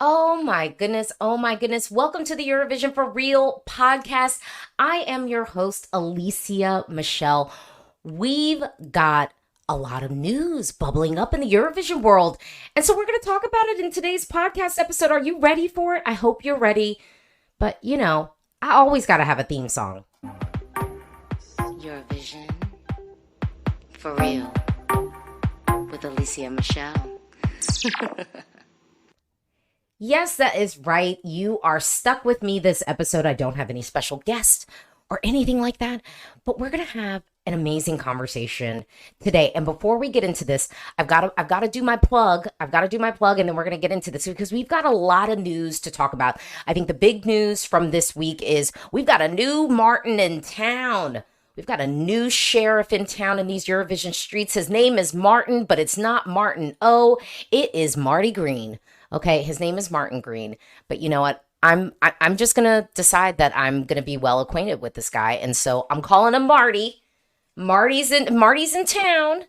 Oh my goodness. Oh my goodness. Welcome to the Eurovision for Real podcast. I am your host, Alesia Michelle. We've got a lot of news bubbling up in the Eurovision world. And so we're going to talk about it in today's podcast episode. Are you ready for it? I hope you're ready. But, I always got to have a theme song. Eurovision for Real with Alesia Michelle. Yes, that is right. You are stuck with me this episode. I don't have any special guests or anything like that, but we're going to have an amazing conversation today. And before we get into this, I've got to do my plug. And then we're going to get into this because we've got a lot of news to talk about. I think the big news from this week is we've got a new Martin in town. We've got a new sheriff in town in these Eurovision streets. His name is Martin, but it's not Martin O. It is Marty Green. Okay, his name is Martin Green, but you know what? I'm just gonna decide that I'm gonna be well acquainted with this guy, and so I'm calling him Marty. Marty's in town,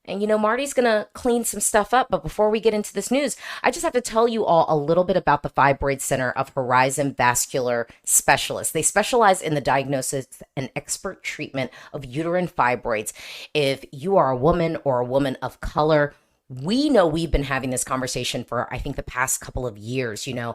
and Marty's gonna clean some stuff up. But before we get into this news, I just have to tell you all a little bit about the Fibroid Center of Horizon Vascular Specialists. They specialize in the diagnosis and expert treatment of uterine fibroids. If you are a woman or a woman of color, we know we've been having this conversation for, I think, the past couple of years, and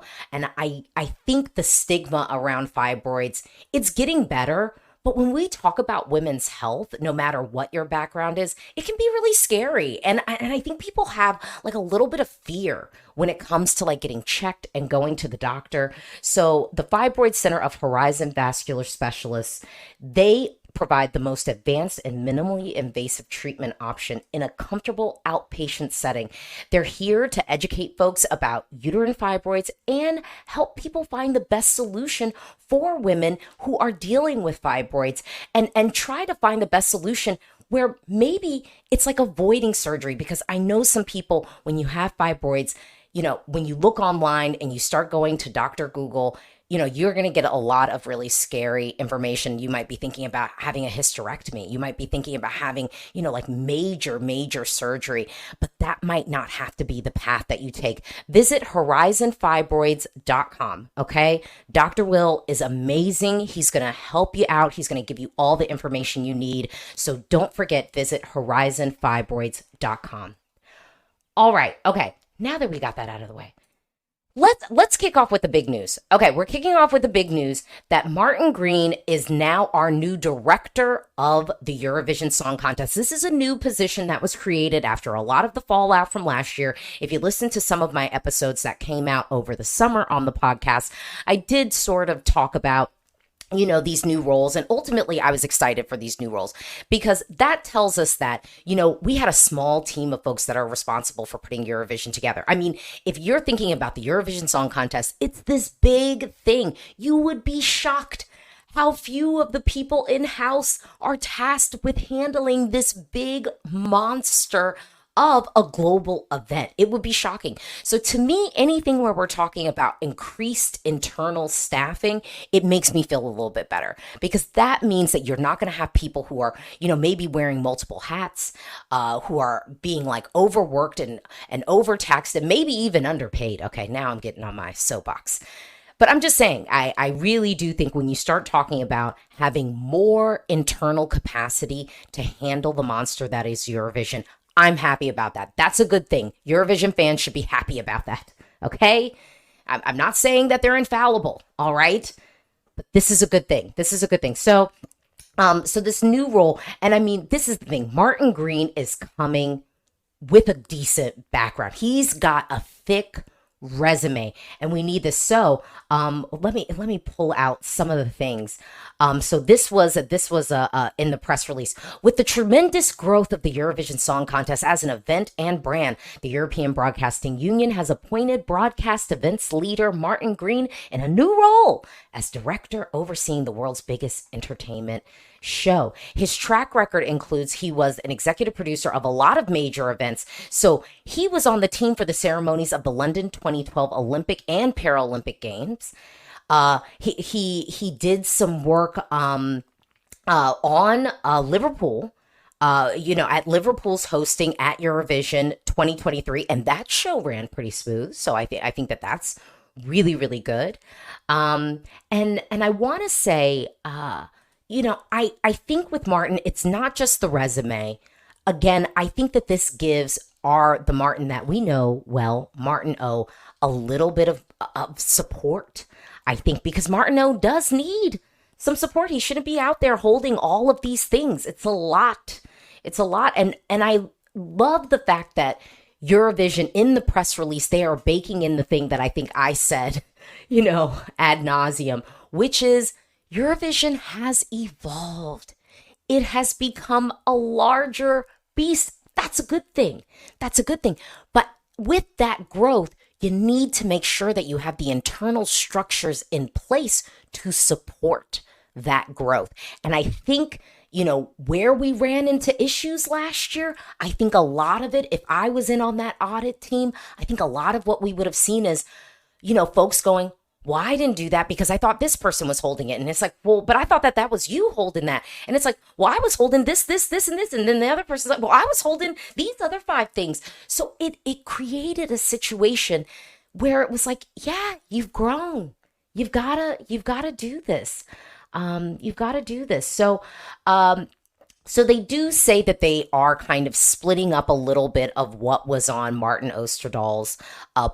I think the stigma around fibroids, it's getting better. But when we talk about women's health, no matter what your background is, it can be really scary. And I think people have like a little bit of fear when it comes to like getting checked and going to the doctor. So the Fibroid Center of Horizon Vascular Specialists, they provide the most advanced and minimally invasive treatment option in a comfortable outpatient setting. They're here to educate folks about uterine fibroids and help people find the best solution for women who are dealing with fibroids and try to find the best solution where maybe it's like avoiding surgery, because I know some people, when you have fibroids, when you look online and you start going to Dr. Google, you're going to get a lot of really scary information. You might be thinking about having a hysterectomy. You might be thinking about having, like major surgery, but that might not have to be the path that you take. Visit horizonfibroids.com. Okay. Dr. Will is amazing. He's going to help you out. He's going to give you all the information you need. So don't forget, visit horizonfibroids.com. All right. Okay. Now that we got that out of the way, Let's kick off with the big news. Okay, we're kicking off with the big news that Martin Green is now our new director of the Eurovision Song Contest. This is a new position that was created after a lot of the fallout from last year. If you listen to some of my episodes that came out over the summer on the podcast, I did sort of talk about these new roles. And ultimately, I was excited for these new roles because that tells us that, we had a small team of folks that are responsible for putting Eurovision together. I mean, if you're thinking about the Eurovision Song Contest, it's this big thing. You would be shocked how few of the people in-house are tasked with handling this big monster of a global event. It would be shocking. So to me, anything where we're talking about increased internal staffing, it makes me feel a little bit better, because that means that you're not going to have people who are, maybe wearing multiple hats, who are being like overworked and overtaxed and maybe even underpaid. Okay, now I'm getting on my soapbox. But I'm just saying, I really do think when you start talking about having more internal capacity to handle the monster that is Eurovision, I'm happy about that. That's a good thing. Eurovision fans should be happy about that. Okay? I'm not saying that they're infallible, all right? But this is a good thing. So this new role, and I mean, this is the thing. Martin Green is coming with a decent background. He's got a thick resume, and we need this. So let me pull out some of the things. So this was in the press release. With the tremendous growth of the Eurovision Song Contest as an event and brand, the European Broadcasting Union has appointed broadcast events leader Martin Green in a new role as director overseeing the world's biggest entertainment show. His track record includes he was an executive producer of a lot of major events. So he was on the team for the ceremonies of the London 2012 Olympic and Paralympic Games. He did some work on Liverpool. at Liverpool's hosting at Eurovision 2023, and that show ran pretty smooth. So I think that that's really, really good. And I want to say, I think with Martin, it's not just the resume. Again, I think that this gives the Martin that we know well, Martin O, a little bit of support. I think because Martin O does need some support. He shouldn't be out there holding all of these things. It's a lot. It's a lot. And I love the fact that Eurovision, in the press release, they are baking in the thing that I think I said, ad nauseum, which is Eurovision has evolved. It has become a larger beast. That's a good thing. That's a good thing. But with that growth, you need to make sure that you have the internal structures in place to support that growth. And I think, where we ran into issues last year, I think a lot of it, if I was in on that audit team, I think a lot of what we would have seen is, folks going, well, I didn't do that because I thought this person was holding it. And it's like, well, but I thought that was you holding that. And it's like, well, I was holding this, and this. And then the other person's like, well, I was holding these other 5 things. So it created a situation where it was like, yeah, you've grown. You've gotta do this. You've got to do this. So they do say that they are kind of splitting up a little bit of what was on Martin Osterdahl's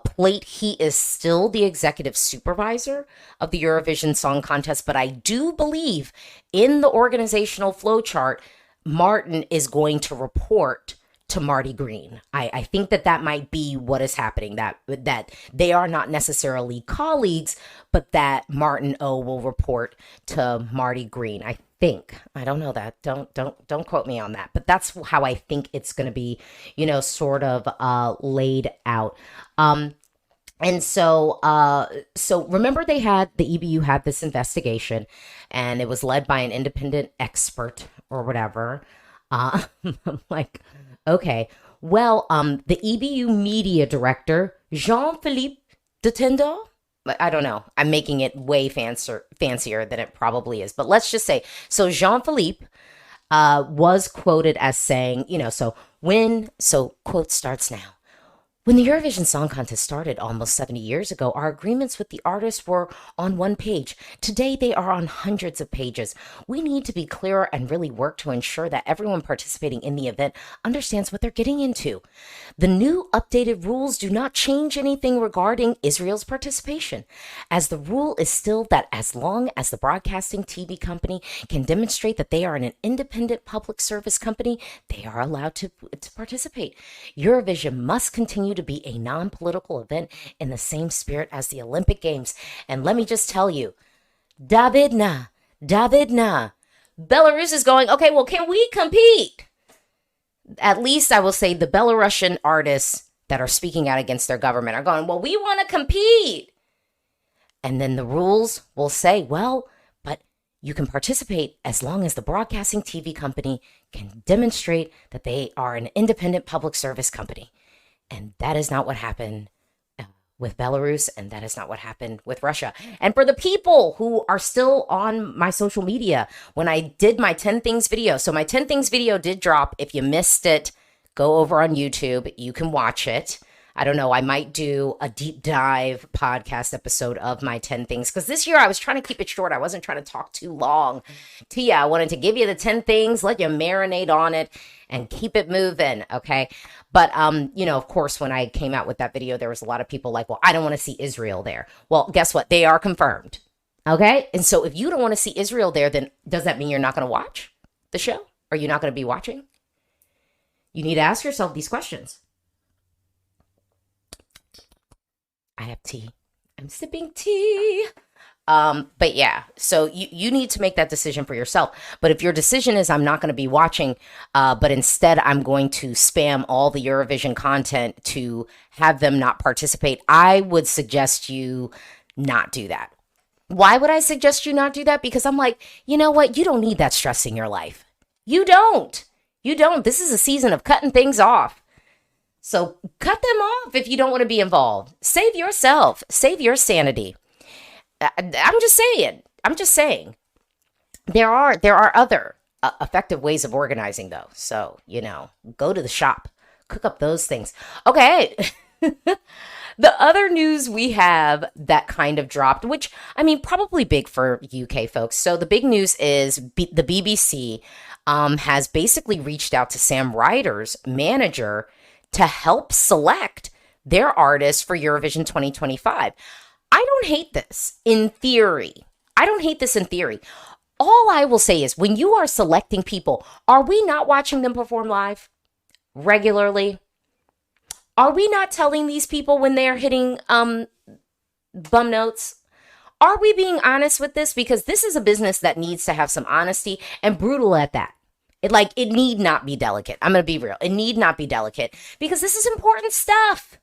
plate. He is still the executive supervisor of the Eurovision Song Contest, but I do believe in the organizational flowchart, Martin is going to report to Marty Green. I think that might be what is happening, that they are not necessarily colleagues, but that Martin O will report to Marty Green. I think. I don't know that. Don't quote me on that. But that's how I think it's going to be, sort of laid out. And so remember the EBU had this investigation, and it was led by an independent expert or whatever. I'm like, okay, well, the EBU media director, Jean-Philippe de Tendon, I don't know. I'm making it way fancier than it probably is. But let's just say, so Jean-Philippe was quoted as saying, quote starts now. When the Eurovision Song Contest started almost 70 years ago, our agreements with the artists were on one page. Today, they are on hundreds of pages. We need to be clearer and really work to ensure that everyone participating in the event understands what they're getting into. The new updated rules do not change anything regarding Israel's participation, as the rule is still that as long as the broadcasting TV company can demonstrate that they are an independent public service company, they are allowed to participate. Eurovision must continue to be a non-political event in the same spirit as the Olympic Games. And let me just tell you, Davidna. Belarus is going, okay, well, can we compete? At least I will say the Belarusian artists that are speaking out against their government are going, well, we want to compete. And then the rules will say, well, but you can participate as long as the broadcasting TV company can demonstrate that they are an independent public service company. And that is not what happened with Belarus, and that is not what happened with Russia. And for the people who are still on my social media, when I did my 10 Things video, so my 10 Things video did drop. If you missed it, go over on YouTube. You can watch it. I don't know, I might do a deep dive podcast episode of my 10 things, because this year I was trying to keep it short. I wasn't trying to talk too long. Tia, I wanted to give you the 10 things, let you marinate on it, and keep it moving, okay? But, of course, when I came out with that video, there was a lot of people like, well, I don't want to see Israel there. Well, guess what? They are confirmed, okay? And so if you don't want to see Israel there, then does that mean you're not going to watch the show? Are you not going to be watching? You need to ask yourself these questions. I have tea. I'm sipping tea. But yeah, so you need to make that decision for yourself. But if your decision is I'm not going to be watching, but instead I'm going to spam all the Eurovision content to have them not participate, I would suggest you not do that. Why would I suggest you not do that? Because I'm like, you know what? You don't need that stress in your life. You don't. This is a season of cutting things off. So cut them off if you don't want to be involved. Save yourself. Save your sanity. I'm just saying. There are other effective ways of organizing, though. So, go to the shop, cook up those things. Okay. The other news we have that kind of dropped, which, I mean, probably big for UK folks. So the big news is the BBC has basically reached out to Sam Ryder's manager to help select their artists for Eurovision 2025. I don't hate this in theory. All I will say is when you are selecting people, are we not watching them perform live regularly? Are we not telling these people when they're hitting bum notes? Are we being honest with this? Because this is a business that needs to have some honesty, and brutal at that. It need not be delicate. I'm going to be real. It need not be delicate because this is important stuff.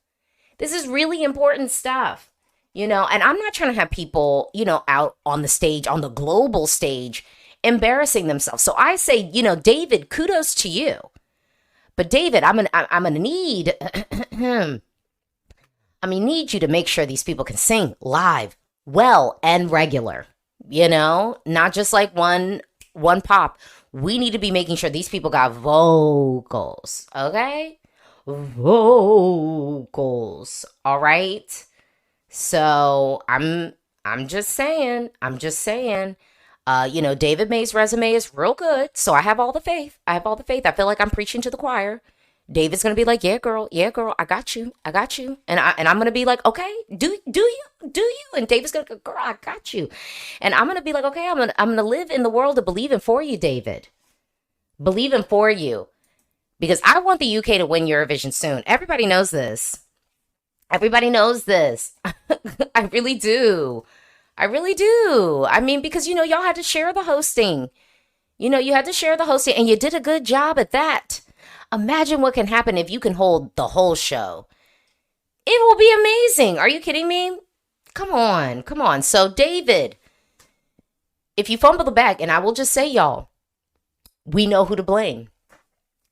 This is really important stuff, and I'm not trying to have people, out on the stage, on the global stage, embarrassing themselves. So I say, David, kudos to you. But David, I'm gonna need need you to make sure these people can sing live, well, and regular. Not just like one pop. We need to be making sure these people got vocals, okay? Vocals, all right? So I'm just saying. David May's resume is real good, so I have all the faith. I feel like I'm preaching to the choir. David's gonna be like, yeah, girl, I got you, and I'm gonna be like, okay, do you? And David's gonna go, girl, I got you, and I'm gonna be like, okay, I'm gonna live in the world of believing for you, David, believing for you, because I want the UK to win Eurovision soon. Everybody knows this. I really do. I mean, because, y'all had to share the hosting. You had to share the hosting, and you did a good job at that. Imagine what can happen if you can hold the whole show. It will be amazing. Are you kidding me? Come on. So, David, if you fumble the bag, and I will just say, y'all, we know who to blame.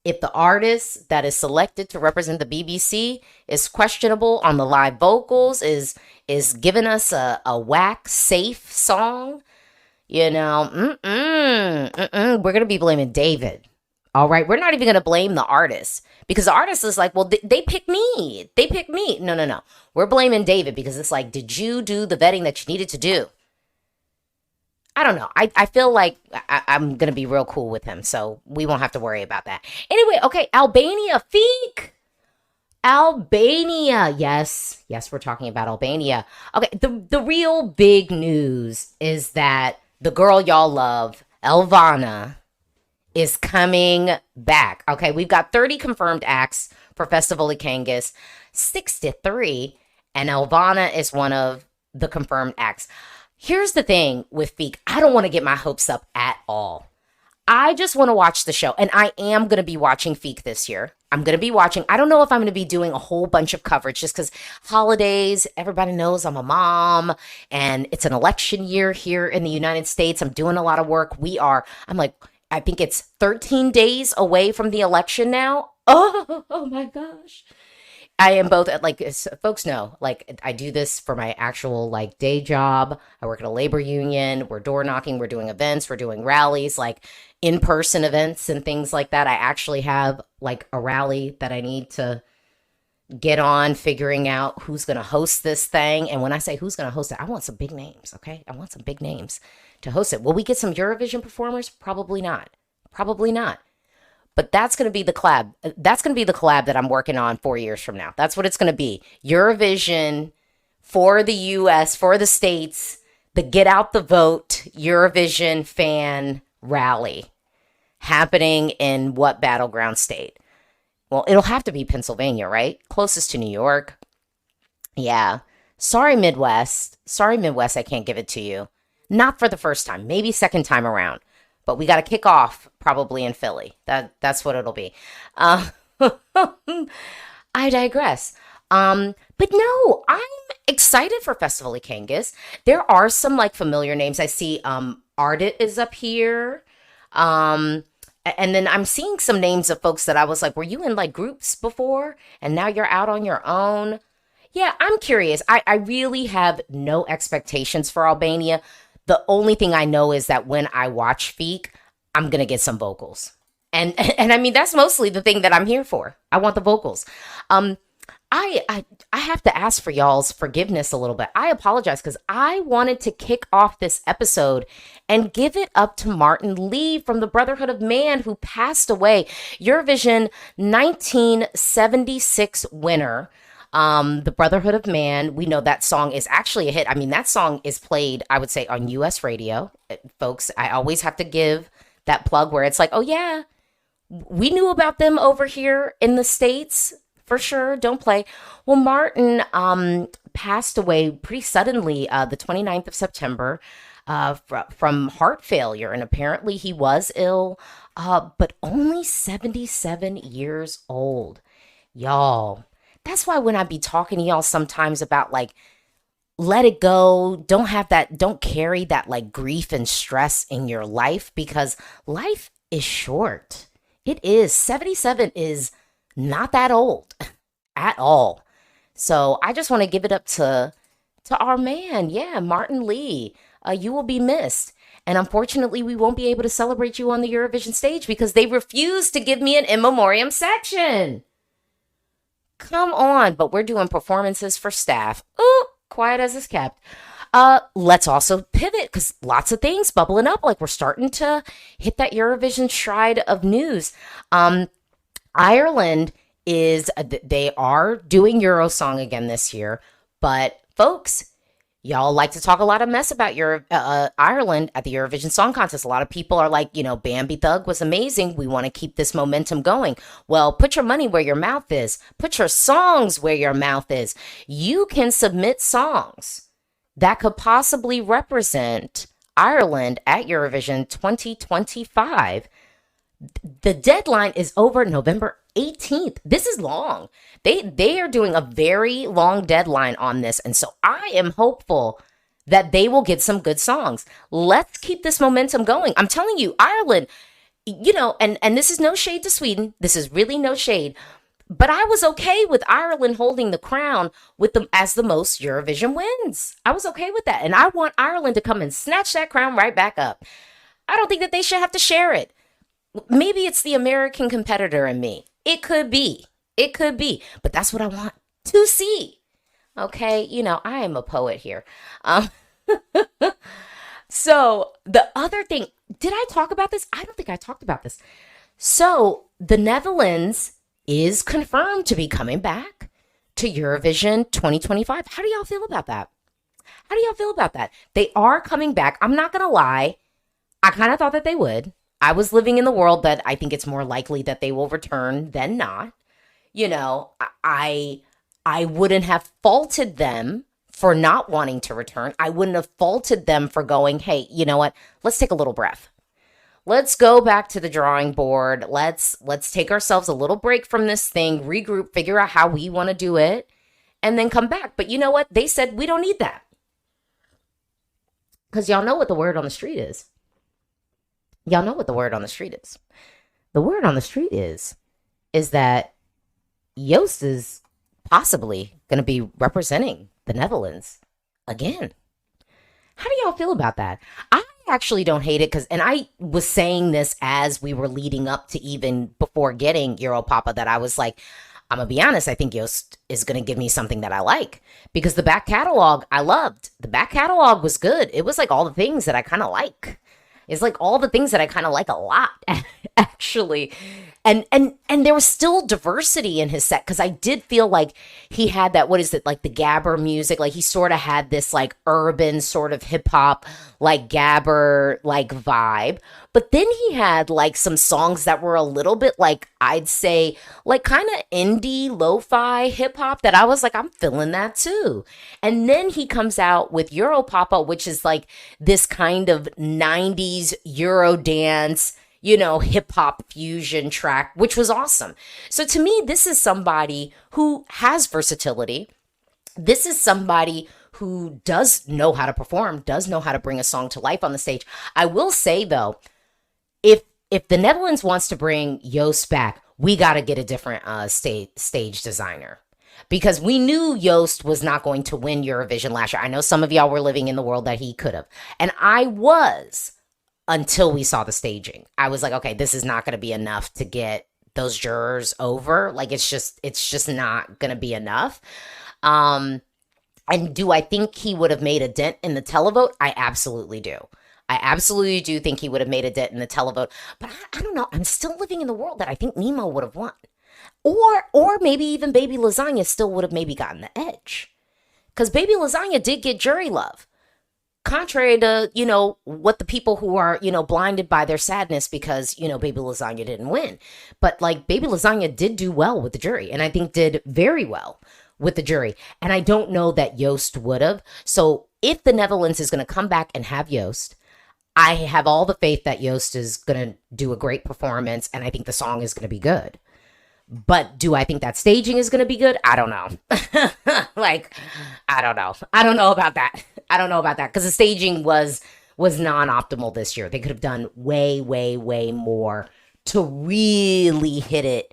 If the artist that is selected to represent the BBC is questionable on the live vocals, is giving us a whack safe song, we're going to be blaming David. All right. We're not even going to blame the artist because the artist is like, well, they picked me. No. We're blaming David because it's like, did you do the vetting that you needed to do? I don't know. I feel like I'm going to be real cool with him, so we won't have to worry about that. Anyway, okay, Albania, Feek. Albania. Yes, we're talking about Albania. Okay, the real big news is that the girl y'all love, Elvana, is coming back. Okay, we've got 30 confirmed acts for Festivali Këngës, 63, and Elvana is one of the confirmed acts. Here's the thing with Feek. I don't want to get my hopes up at all. I just want to watch the show, and I am going to be watching Feek this year. I'm going to be watching. I don't know if I'm going to be doing a whole bunch of coverage just because holidays, everybody knows I'm a mom, and it's an election year here in the United States. I'm doing a lot of work. I think it's 13 days away from the election now. Oh my gosh. I am both, folks know, I do this for my actual, day job. I work at a labor union. We're door knocking. We're doing events. We're doing rallies, in-person events and things like that. I actually have, a rally that I need to get on, figuring out who's going to host this thing. And when I say who's going to host it, I want some big names, okay? I want some big names to host it. Will we get some Eurovision performers? Probably not. But that's going to be the collab. That's going to be the collab that I'm working on 4 years from now. That's what it's going to be. Eurovision for the U.S., for the States, the Get Out the Vote Eurovision fan rally happening in what battleground state? Well, it'll have to be Pennsylvania, right? Closest to New York. Yeah. Sorry, Midwest. I can't give it to you. Not for the first time. Maybe second time around. But we got to kick off probably in Philly. That's what it'll be. I digress. But no, I'm excited for Festivali Këngës. There are some familiar names. I see Ardit is up here. And then I'm seeing some names of folks that I was like, were you in groups before? And now you're out on your own. Yeah, I'm curious. I really have no expectations for Albania. The only thing I know is that when I watch Feek, I'm going to get some vocals. And I mean, that's mostly the thing that I'm here for. I want the vocals. I have to ask for y'all's forgiveness a little bit. I apologize because I wanted to kick off this episode and give it up to Martin Lee from the Brotherhood of Man, who passed away. Eurovision 1976 winner. The Brotherhood of Man. We know that song is actually a hit. I mean, that song is played, I would say, on US radio. Folks, I always have to give that plug where it's like, oh yeah, we knew about them over here in the States. For sure, don't play. Well, Martin passed away pretty suddenly the 29th of September from heart failure. And apparently he was ill, but only 77 years old. Y'all, that's why when I be talking to y'all sometimes about like, let it go, don't carry that like grief and stress in your life, because life is short. It is. 77 is not that old at all. So I just want to give it up to our man. Yeah, Martin Lee. You will be missed. And unfortunately, we won't be able to celebrate you on the Eurovision stage because they refuse to give me an in memoriam section. Come on. But we're doing performances for staff. Ooh, quiet as it's kept. Let's also pivot because lots of things bubbling up. Like we're starting to hit that Eurovision stride of news. Ireland they are doing Eurosong again this year, but folks, y'all like to talk a lot of mess about Ireland at the Eurovision Song Contest. A lot of people are like, Bambi Thug was amazing. We want to keep this momentum going. Well, put your money where your mouth is. Put your songs where your mouth is. You can submit songs that could possibly represent Ireland at Eurovision 2025. The deadline is over November 18th. This is long. They are doing a very long deadline on this. And so I am hopeful that they will get some good songs. Let's keep this momentum going. I'm telling you, Ireland, and this is no shade to Sweden. This is really no shade. But I was okay with Ireland holding the crown with them as the most Eurovision wins. I was okay with that. And I want Ireland to come and snatch that crown right back up. I don't think that they should have to share it. Maybe it's the American competitor in me. It could be. But that's what I want to see. Okay? I am a poet here. So the other thing, did I talk about this? I don't think I talked about this. So the Netherlands is confirmed to be coming back to Eurovision 2025. How do y'all feel about that? They are coming back. I'm not going to lie. I kind of thought that they would. I was living in the world that I think it's more likely that they will return than not. I wouldn't have faulted them for not wanting to return. I wouldn't have faulted them for going, hey, you know what? Let's take a little breath. Let's go back to the drawing board. Let's take ourselves a little break from this thing, regroup, figure out how we want to do it, and then come back. But you know what? They said we don't need that. Because y'all know what the word on the street is. The word on the street is that Joost is possibly going to be representing the Netherlands again. How do y'all feel about that? I actually don't hate it and I was saying this as we were leading up to even before getting Europapa, that I was like, I'm going to be honest, I think Joost is going to give me something that I like, because the back catalog I loved. The back catalog was good. It was like all the things that I kind of like. It's like all the things that I kind of like a lot, actually. And there was still diversity in his set, because I did feel like he had that, like the gabber music. Like he sort of had this like urban sort of hip hop, like gabber, like vibe. But then he had like some songs that were a little bit like, I'd say, like kind of indie lo-fi hip hop that I was like, I'm feeling that too. And then he comes out with Europapa, which is like this kind of 90s Euro dance, hip hop fusion track, which was awesome. So to me, this is somebody who has versatility. This is somebody who does know how to perform, does know how to bring a song to life on the stage. I will say though, if the Netherlands wants to bring Joost back, we got to get a different stage designer, because we knew Joost was not going to win Eurovision last year. I know some of y'all were living in the world that he could have, and I was. until we saw the staging. I was like, okay, this is not going to be enough to get those jurors over. Like, it's just not going to be enough. And do I think he would have made a dent in the televote? I absolutely do. I absolutely do think he would have made a dent in the televote. But I don't know. I'm still living in the world that I think Nemo would have won. Or maybe even Baby Lasagna still would have maybe gotten the edge. Because Baby Lasagna did get jury love. Contrary to, what the people who are, blinded by their sadness because, Baby Lasagna didn't win. But like Baby Lasagna did do well with the jury, and I think did very well with the jury. And I don't know that Joost would have. So if the Netherlands is going to come back and have Joost, I have all the faith that Joost is going to do a great performance, and I think the song is going to be good. But do I think that staging is going to be good? I don't know. I don't know. I don't know about that. I don't know about that because the staging was non-optimal this year. They could have done way, way, way more to really hit it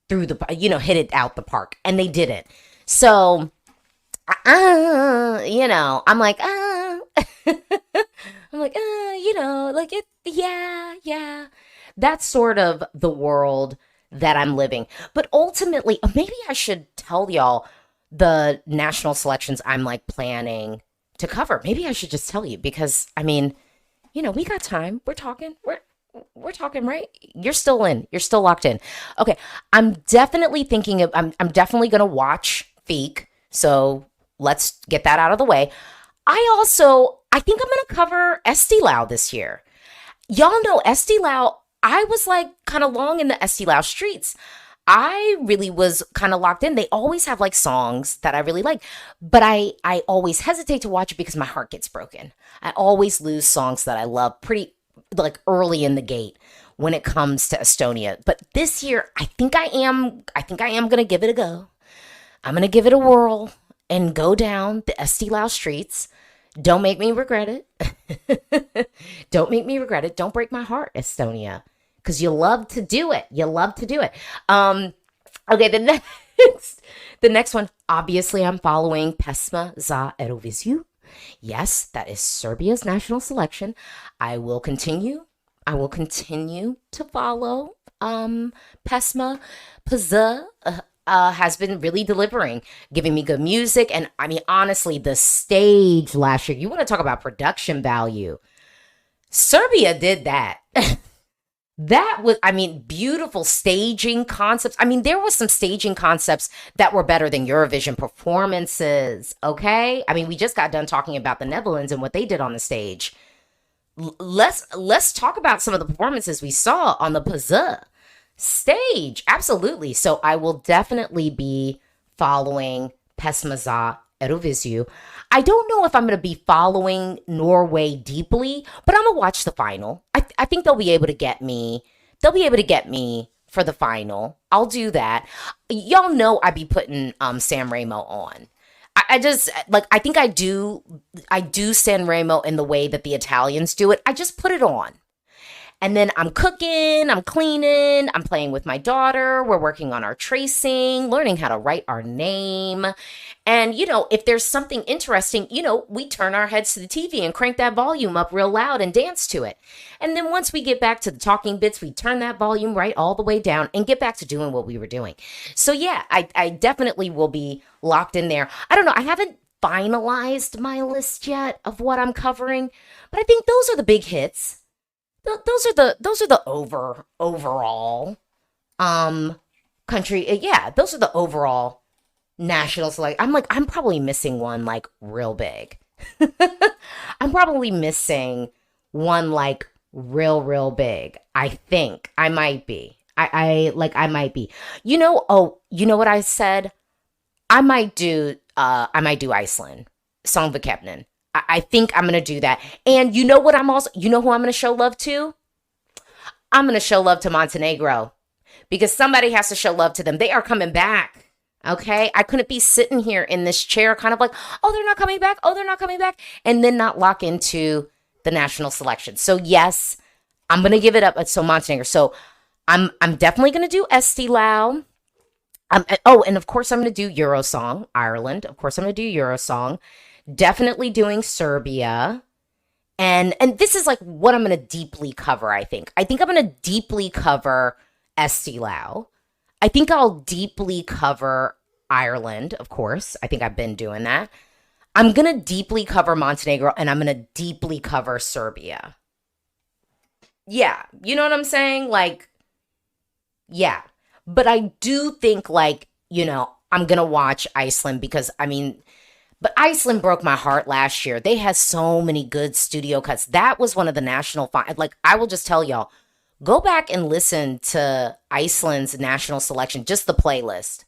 through hit it out the park, and they didn't. So, I'm like, yeah. That's sort of the world that I'm living. But ultimately, maybe I should tell y'all the national selections I'm like planning to cover. Maybe I should just tell you because we got time. We're talking. We're talking, right? You're still in. You're still locked in. Okay. I'm definitely thinking of I'm definitely gonna watch Feek. So let's get that out of the way. I think I'm gonna cover Estilau this year. Y'all know Estilau. I was like kind of long in the Estilau streets. I really was kind of locked in. They always have like songs that I really like, but I always hesitate to watch it because my heart gets broken. I always lose songs that I love pretty like early in the gate when it comes to Estonia. But this year, I think I am going to give it a go. I'm going to give it a whirl and go down the Estilau streets. Don't make me regret it. Don't make me regret it. Don't break my heart, Estonia. Because you love to do it. You love to do it. Okay, the next one. Obviously, I'm following Pesma za Eurovision. Yes, that is Serbia's national selection. I will continue to follow Pesma. Pza has been really delivering, giving me good music. And honestly, the stage last year, you want to talk about production value. Serbia did that. That was, beautiful staging concepts. There was some staging concepts that were better than Eurovision performances, okay? We just got done talking about the Netherlands and what they did on the stage. Let's talk about some of the performances we saw on the Pza stage. Absolutely. So I will definitely be following Pesma za Eurovision. I don't know if I'm going to be following Norway deeply, but I'm going to watch the final. I think they'll be able to get me. They'll be able to get me for the final. I'll do that. Y'all know I be putting San Remo on. I just I think I do San Remo in the way that the Italians do it. I just put it on. And then I'm cooking, I'm cleaning, I'm playing with my daughter. We're working on our tracing, learning how to write our name. And, if there's something interesting, we turn our heads to the TV and crank that volume up real loud and dance to it. And then once we get back to the talking bits, we turn that volume right all the way down and get back to doing what we were doing. So yeah, I definitely will be locked in there. I don't know. I haven't finalized my list yet of what I'm covering, but I think those are the big hits. Those are the overall country. Yeah, those are the overall nationals. I'm probably missing one like real big. I'm probably missing one like real big. I think I might be. I might be. You know what I said? I might do Iceland. Songvakepnin. I think I'm going to do that. And you know who I'm going to show love to? I'm going to show love to Montenegro because somebody has to show love to them. They are coming back. Okay. I couldn't be sitting here in this chair kind of like, oh, they're not coming back. Oh, they're not coming back. And then not lock into the national selection. So yes, I'm going to give it up. So Montenegro. So I'm definitely going to do Estilau. And of course I'm going to do Eurosong, Ireland. Of course I'm going to do Eurosong. Definitely doing Serbia. And this is like what I'm going to deeply cover, I think. I think I'm going to deeply cover Esti Lau. I think I'll deeply cover Ireland, of course. I think I've been doing that. I'm going to deeply cover Montenegro, and I'm going to deeply cover Serbia. Yeah, you know what I'm saying? Like, yeah. But I do think, like, I'm going to watch Iceland because, but Iceland broke my heart last year. They had so many good studio cuts. That was one of the national, like, I will just tell y'all, go back and listen to Iceland's national selection, just the playlist.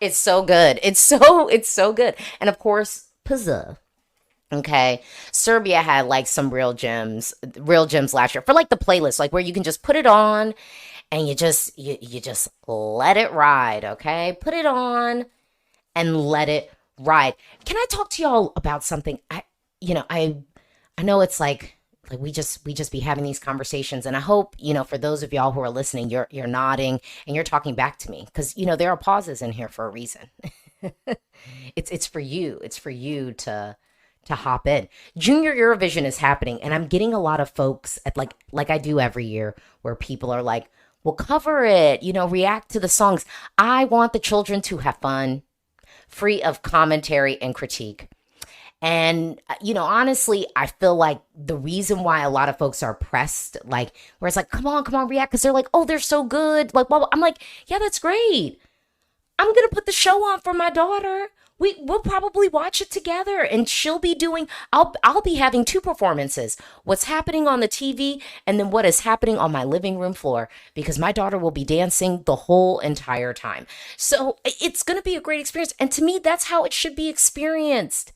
It's so good. It's so good. And of course, Pizza. Okay. Serbia had like some real gems last year for like the playlist, like where you can just put it on and you just let it ride. Okay. Put it on and let it ride. Can I talk to y'all about something? I know it's like we just be having these conversations, and I hope, for those of y'all who are listening, you're nodding and you're talking back to me, because there are pauses in here for a reason. It's for you. It's for you to hop in. Junior Eurovision is happening, and I'm getting a lot of folks at like I do every year, where people are like, "Well, cover it, react to the songs." I want the children to have fun, free of commentary and critique. And, honestly, I feel like the reason why a lot of folks are pressed, like, where it's like, come on, react, because they're like, oh, they're so good. Like, well, I'm like, yeah, that's great. I'm going to put the show on for my daughter. We'll probably watch it together, and she'll be doing, I'll be having two performances, what's happening on the TV and then what is happening on my living room floor, because my daughter will be dancing the whole entire time. So it's going to be a great experience. And to me, that's how it should be experienced.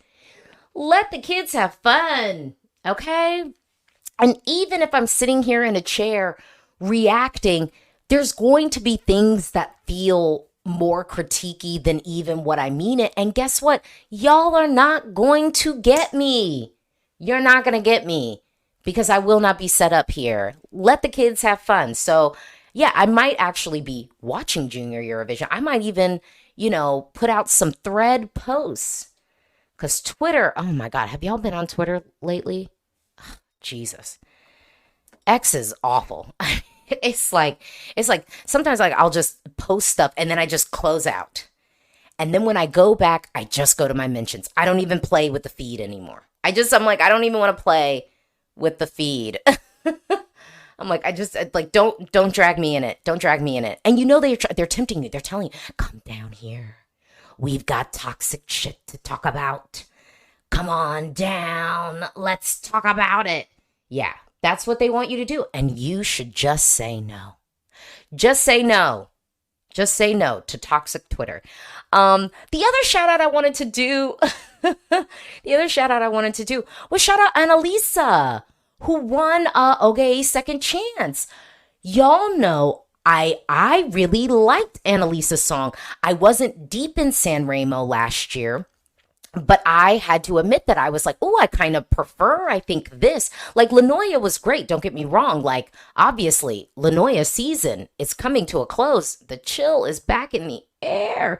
Let the kids have fun, okay? And even if I'm sitting here in a chair reacting, there's going to be things that feel more critiquey than even what I mean it. And guess what? Y'all are not going to get me. You're not going to get me, because I will not be set up here. Let the kids have fun. So, yeah, I might actually be watching Junior Eurovision. I might even, put out some thread posts. Because Twitter, oh my God, have y'all been on Twitter lately? Oh, Jesus. X is awful. It's like sometimes like I'll just post stuff and then I just close out. And then when I go back, I just go to my mentions. I don't even play with the feed anymore. I'm like, I don't even want to play with the feed. I'm like, don't drag me in it. Don't drag me in it. And they're tempting you. They're telling you, come down here. We've got toxic shit to talk about. Come on down. Let's talk about it. Yeah, that's what they want you to do. And you should just say no. Just say no. Just say no to toxic Twitter. The other shout out I wanted to do, was shout out Alesia, who won Oge Second Chance. Y'all know I really liked Annalisa's song. I wasn't deep in Sanremo last year, but I had to admit that I was like, oh, I kind of prefer, I think, this. Like, Lanoya was great, don't get me wrong. Like, obviously, Lanoya season is coming to a close. The chill is back in the air.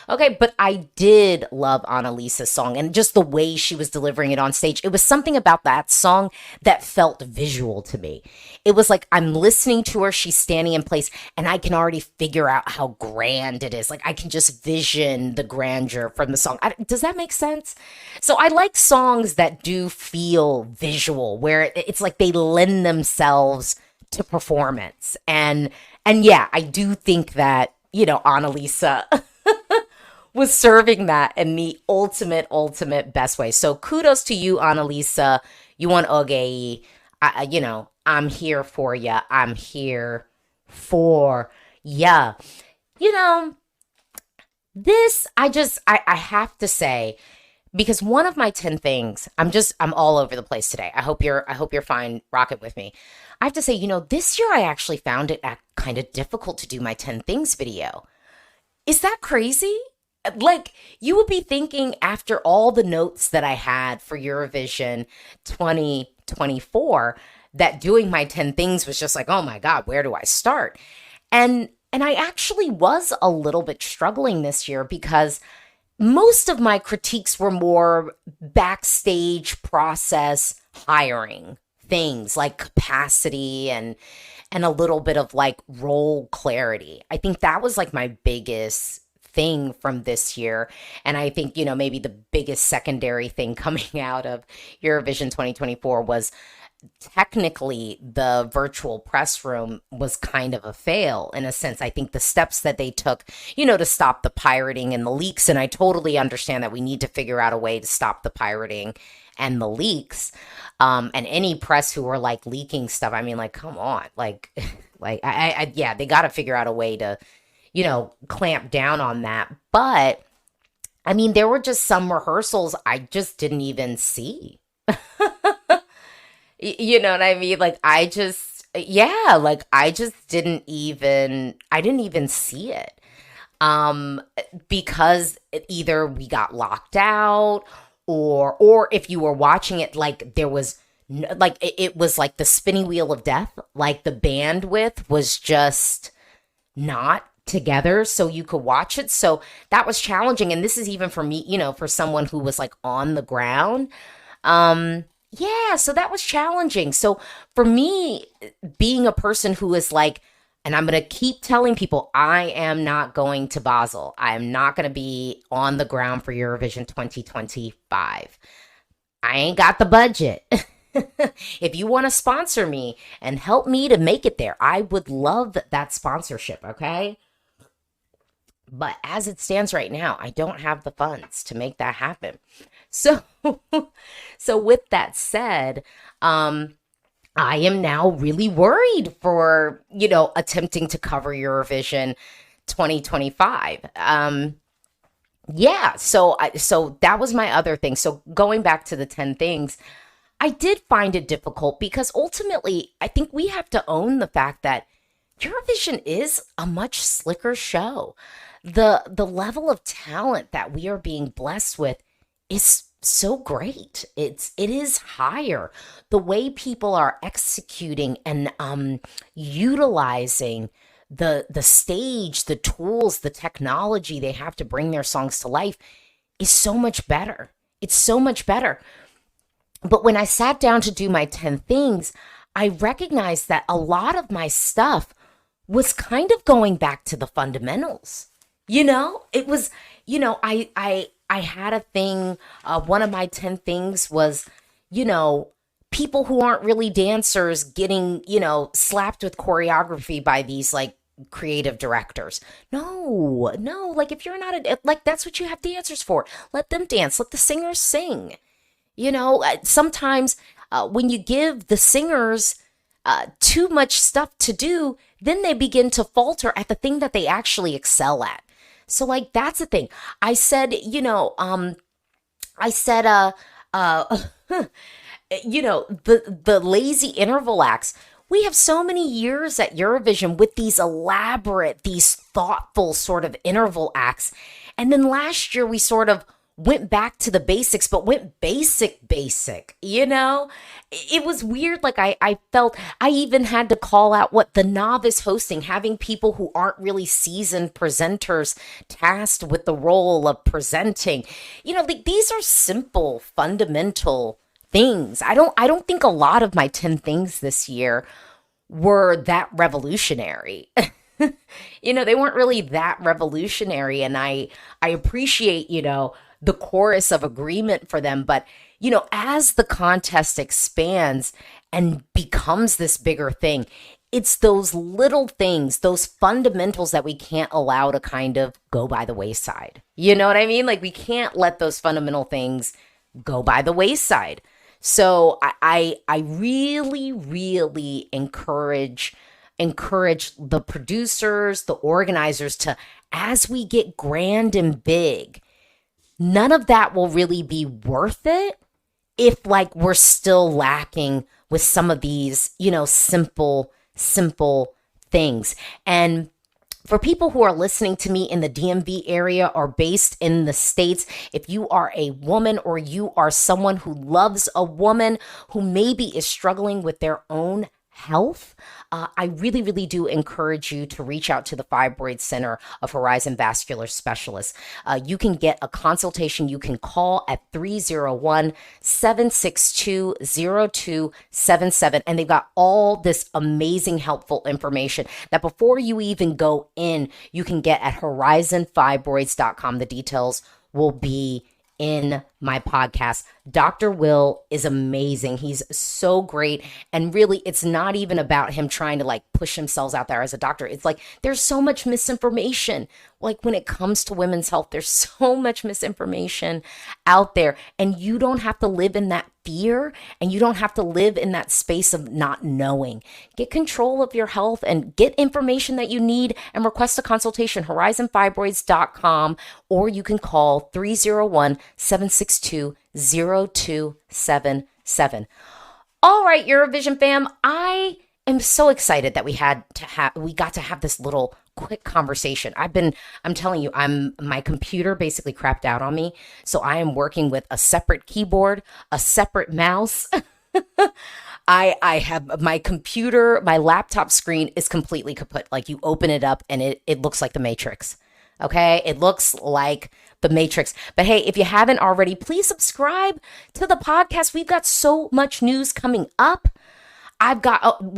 Okay, but I did love Annalisa's song and just the way she was delivering it on stage. It was something about that song that felt visual to me. It was like I'm listening to her, she's standing in place, and I can already figure out how grand it is. Like I can just vision the grandeur from the song. Does that make sense? So I like songs that do feel visual, where it's like they lend themselves to performance. And yeah, I do think that, Annalisa was serving that in the ultimate best way. So kudos to you, Annalisa. You won Oge. I'm here for ya. I'm here for ya. This, I have to say, because one of my 10 things, I'm all over the place today. I hope you're fine rocking with me. I have to say, this year I actually found it kind of difficult to do my 10 things video. Is that crazy? Like, you would be thinking after all the notes that I had for Eurovision 2024 that doing my 10 things was just like, oh my God, where do I start? And I actually was a little bit struggling this year because most of my critiques were more backstage process hiring things like capacity and a little bit of like role clarity. I think that was like my biggest thing from this year. And I think, maybe the biggest secondary thing coming out of Eurovision 2024 was technically the virtual press room was kind of a fail in a sense. I think the steps that they took, to stop the pirating and the leaks, and I totally understand that we need to figure out a way to stop the pirating and the leaks. And any press who are like leaking stuff, I mean, like, come on, like, yeah, they got to figure out a way to, clamp down on that. But I mean, there were just some rehearsals I just didn't even see. You know what I mean? Like, I just I didn't even see it. Because either we got locked out or if you were watching it, like there was like, it was like the spinning wheel of death, like the bandwidth was just not together so you could watch it. So that was challenging. And this is even for me, for someone who was like on the ground. Yeah, so that was challenging. So for me, being a person who is like, and I'm going to keep telling people, I am not going to Basel. I am not going to be on the ground for Eurovision 2025. I ain't got the budget. If you want to sponsor me and help me to make it there, I would love that sponsorship, okay? But as it stands right now, I don't have the funds to make that happen. So, so with that said, I am now really worried for, attempting to cover Eurovision 2025. Yeah, so that was my other thing. So going back to the 10 things, I did find it difficult because ultimately I think we have to own the fact that Eurovision is a much slicker show. The level of talent that we are being blessed with is so great. It is higher. The way people are executing and utilizing the stage, the tools, the technology they have to bring their songs to life is so much better. It's so much better. But when I sat down to do my 10 things, I recognized that a lot of my stuff was kind of going back to the fundamentals. It was, I had a thing, one of my 10 things was, people who aren't really dancers getting, slapped with choreography by these like creative directors. No, like if you're not, like that's what you have dancers for. Let them dance, let the singers sing. Sometimes when you give the singers too much stuff to do, then they begin to falter at the thing that they actually excel at. So like, that's the thing. I said, the lazy interval acts. We have so many years at Eurovision with these elaborate, these thoughtful sort of interval acts. And then last year we sort of went back to the basics, but went basic. It was weird. Like I felt I even had to call out what the novice hosting, having people who aren't really seasoned presenters tasked with the role of presenting. Like these are simple, fundamental things. I don't think a lot of my 10 things this year were that revolutionary. They weren't really that revolutionary. And I appreciate, the chorus of agreement for them. But, as the contest expands and becomes this bigger thing, it's those little things, those fundamentals that we can't allow to kind of go by the wayside. You know what I mean? Like we can't let those fundamental things go by the wayside. So I really, really encourage the producers, the organizers to, as we get grand and big, none of that will really be worth it if like we're still lacking with some of these, simple things. And for people who are listening to me in the DMV area or based in the States, if you are a woman or you are someone who loves a woman who maybe is struggling with their own health, I really, really do encourage you to reach out to the Fibroid Center of Horizon Vascular Specialists. You can get a consultation. You can call at 301-762-0277. And they've got all this amazing, helpful information that before you even go in, you can get at horizonfibroids.com. The details will be in my podcast. Dr. Will is amazing. He's so great. And really, it's not even about him trying to like push himself out there as a doctor. It's like there's so much misinformation. Like when it comes to women's health, there's so much misinformation out there. And you don't have to live in that fear, and you don't have to live in that space of not knowing. Get control of your health and get information that you need and request a consultation, horizonfibroids.com, or you can call 301-762-0277. All right, Eurovision fam, I am so excited that we got to have this little quick conversation. I'm telling you, my computer basically crapped out on me. So I am working with a separate keyboard, a separate mouse. I have my computer, my laptop screen is completely kaput. Like you open it up and it looks like the Matrix. Okay. It looks like the Matrix. But hey, if you haven't already, please subscribe to the podcast. We've got so much news coming up.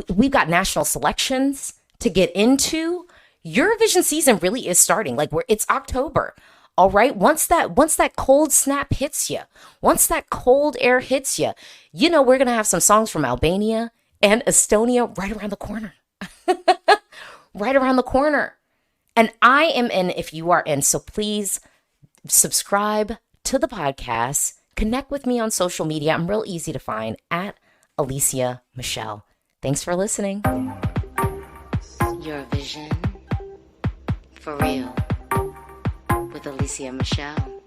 We've got national selections to get into. Eurovision season really is starting. Like it's October. All right. Once that cold snap hits you, once that cold air hits you, we're going to have some songs from Albania and Estonia right around the corner. Right around the corner. And I am in if you are in. So please subscribe to the podcast. Connect with me on social media. I'm real easy to find at Alesia Michelle. Thanks for listening. Eurovision for real with Alesia Michelle.